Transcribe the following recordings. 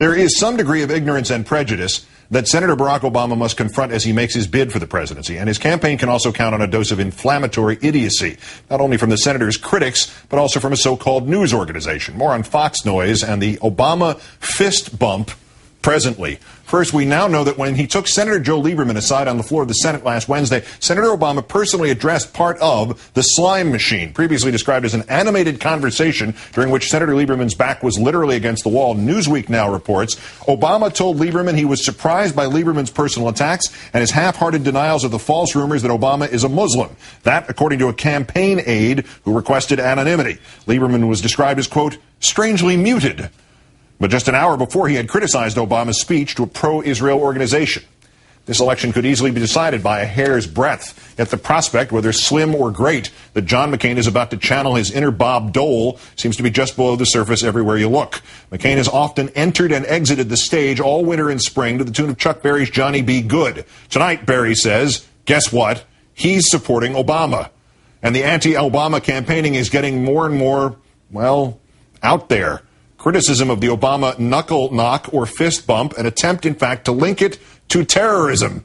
There is some degree of ignorance and prejudice that Senator Barack Obama must confront as he makes his bid for the presidency, and his campaign can also count on a dose of inflammatory idiocy, not only from the senator's critics, but also from a so-called news organization. More on Fox Noise and the Obama fist bump presently. First, we now know that when he took Senator Joe Lieberman aside on the floor of the Senate last Wednesday, Senator Obama personally addressed part of the slime machine, previously described as an animated conversation during which Senator Lieberman's back was literally against the wall. Newsweek now reports Obama told Lieberman he was surprised by Lieberman's personal attacks and his half-hearted denials of the false rumors that Obama is a Muslim. That, according to a campaign aide who requested anonymity. Lieberman was described as, quote, strangely muted. But just an hour before, he had criticized Obama's speech to a pro-Israel organization. This election could easily be decided by a hair's breadth. Yet the prospect, whether slim or great, that John McCain is about to channel his inner Bob Dole seems to be just below the surface everywhere you look. McCain has often entered and exited the stage all winter and spring to the tune of Chuck Berry's Johnny B. Good. Tonight, Berry says, guess what? He's supporting Obama. And the anti-Obama campaigning is getting more and more, well, out there. Criticism of the Obama knuckle knock or fist bump, an attempt, in fact, to link it to terrorism.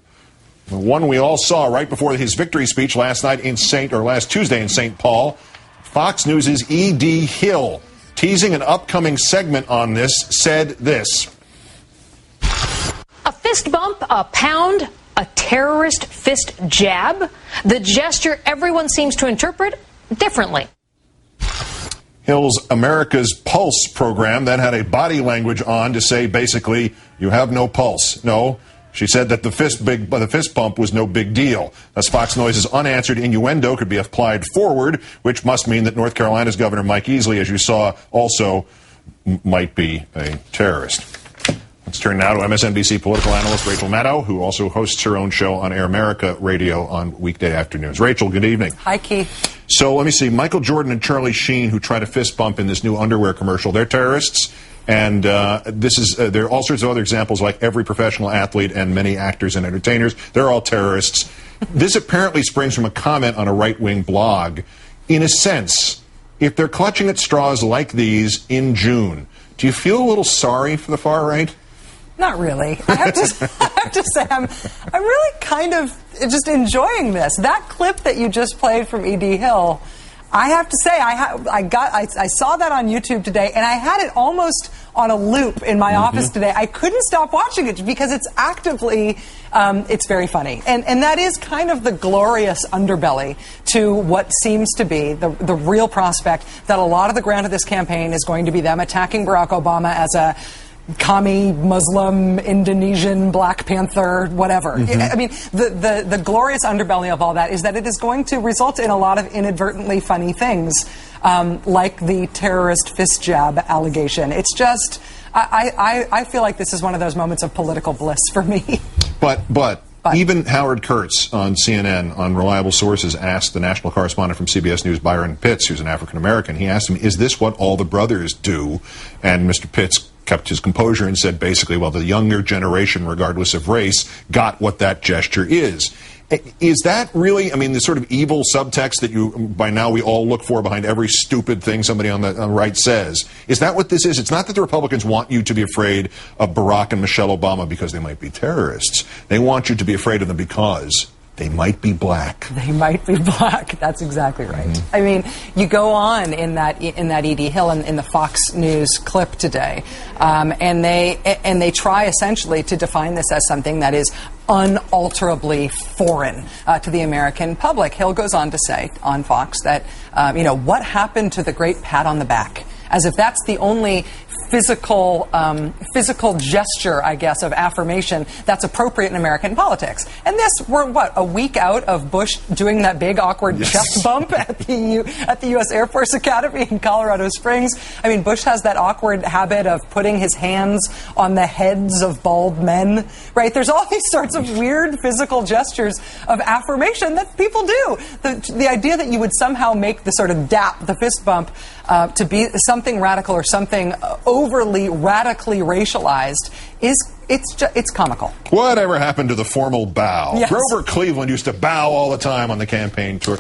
The one we all saw right before his victory speech last Tuesday in St. Paul. Fox News' E.D. Hill, teasing an upcoming segment on this, said this. A fist bump, a pound, a terrorist fist jab. The gesture everyone seems to interpret differently. Hill's America's Pulse program then had a body language on to say, basically, you have no pulse. No, she said that the fist bump was no big deal. Thus, Fox Noise's unanswered innuendo could be applied forward, which must mean that North Carolina's Governor Mike Easley, as you saw, also might be a terrorist. Let's turn now to MSNBC political analyst Rachel Maddow, who also hosts her own show on Air America Radio on weekday afternoons. Rachel, good evening. Hi, Keith. So let me see. Michael Jordan and Charlie Sheen, who try to fist bump in this new underwear commercial, they're terrorists. And there are all sorts of other examples, like every professional athlete and many actors and entertainers. They're all terrorists. This apparently springs from a comment on a right-wing blog. In a sense, if they're clutching at straws like these in June, do you feel a little sorry for the far right? Not really. I have to say, I'm really kind of just enjoying this. That clip that you just played from E.D. Hill, I have to say, I saw that on YouTube today, and I had it almost on a loop in my office today. I couldn't stop watching it because it's actively, it's very funny. And that is kind of the glorious underbelly to what seems to be the real prospect that a lot of the ground of this campaign is going to be them attacking Barack Obama as a commie, Muslim, Indonesian, Black Panther, whatever. I mean, the glorious underbelly of all that is that it is going to result in a lot of inadvertently funny things, like the terrorist fist jab allegation. It's just, I feel like this is one of those moments of political bliss for me. But even Howard Kurtz on CNN, on reliable sources, asked the national correspondent from CBS News, Byron Pitts, who's an African-American, he asked him, is this what all the brothers do? And Mr. Pitts kept his composure and said basically, well, the younger generation, regardless of race, got what that gesture is. Is that really, I mean, the sort of evil subtext that by now we all look for behind every stupid thing somebody on the right says? Is that what this is? It's not that the Republicans want you to be afraid of Barack and Michelle Obama because they might be terrorists. They want you to be afraid of them because they might be black. They might be black. That's exactly right. I mean, you go on in that E.D. Hill and in the Fox News clip today, and they try essentially to define this as something that is unalterably foreign to the American public. Hill goes on to say on Fox that, what happened to the great pat on the back? As if that's the only physical gesture, I guess, of affirmation that's appropriate in American politics. And we're a week out of Bush doing that big awkward chest bump at the U.S. Air Force Academy in Colorado Springs. I mean, Bush has that awkward habit of putting his hands on the heads of bald men, right? There's all these sorts of weird physical gestures of affirmation that people do. The idea that you would somehow make the sort of dap, the fist bump, to be something radical or something overly radically racialized is it's comical. Whatever happened to the formal bow? Yes. Grover Cleveland used to bow all the time on the campaign tour.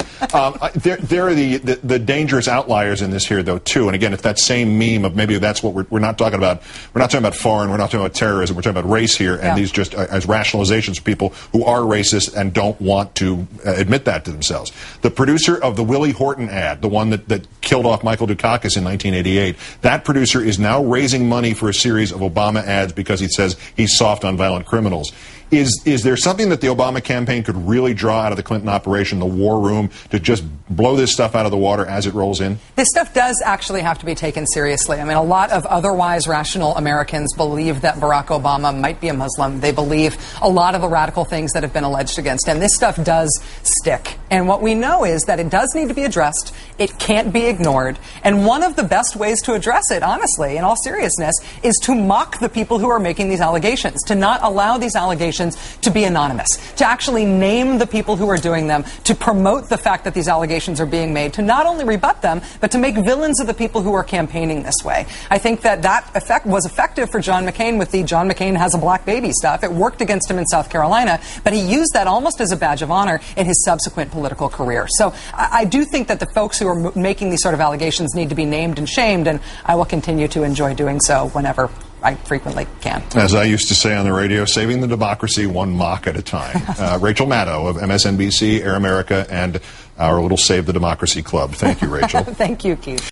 There are the dangerous outliers in this here, though, too. And again, it's that same meme of maybe that's what we're not talking about. We're not talking about foreign. We're not talking about terrorism. We're talking about race here, and these just as rationalizations for people who are racist and don't want to admit that to themselves. The producer of the Willie Horton ad, the one that killed off Michael Dukakis in 1988, that producer is now raising money for a series of Obama ads because he says he's soft on violent criminals. Is there something that the Obama campaign could really draw out of the Clinton operation, the war room, to just blow this stuff out of the water as it rolls in? This stuff does actually have to be taken seriously. I mean, a lot of otherwise rational Americans believe that Barack Obama might be a Muslim. They believe a lot of the radical things that have been alleged against him. This stuff does stick. And what we know is that it does need to be addressed. It can't be ignored. And one of the best ways to address it, honestly, in all seriousness, is to mock the people who are making these allegations, to not allow these allegations to be anonymous, to actually name the people who are doing them, to promote the fact that these allegations are being made, to not only rebut them, but to make villains of the people who are campaigning this way. I think that effect was effective for John McCain with the John McCain has a black baby stuff. It worked against him in South Carolina, but he used that almost as a badge of honor in his subsequent political career. So I do think that the folks who are making these sort of allegations need to be named and shamed, and I will continue to enjoy doing so whenever I frequently can. As I used to say on the radio, saving the democracy one mock at a time. Rachel Maddow of MSNBC, Air America, and our little Save the Democracy Club. Thank you, Rachel. Thank you, Keith.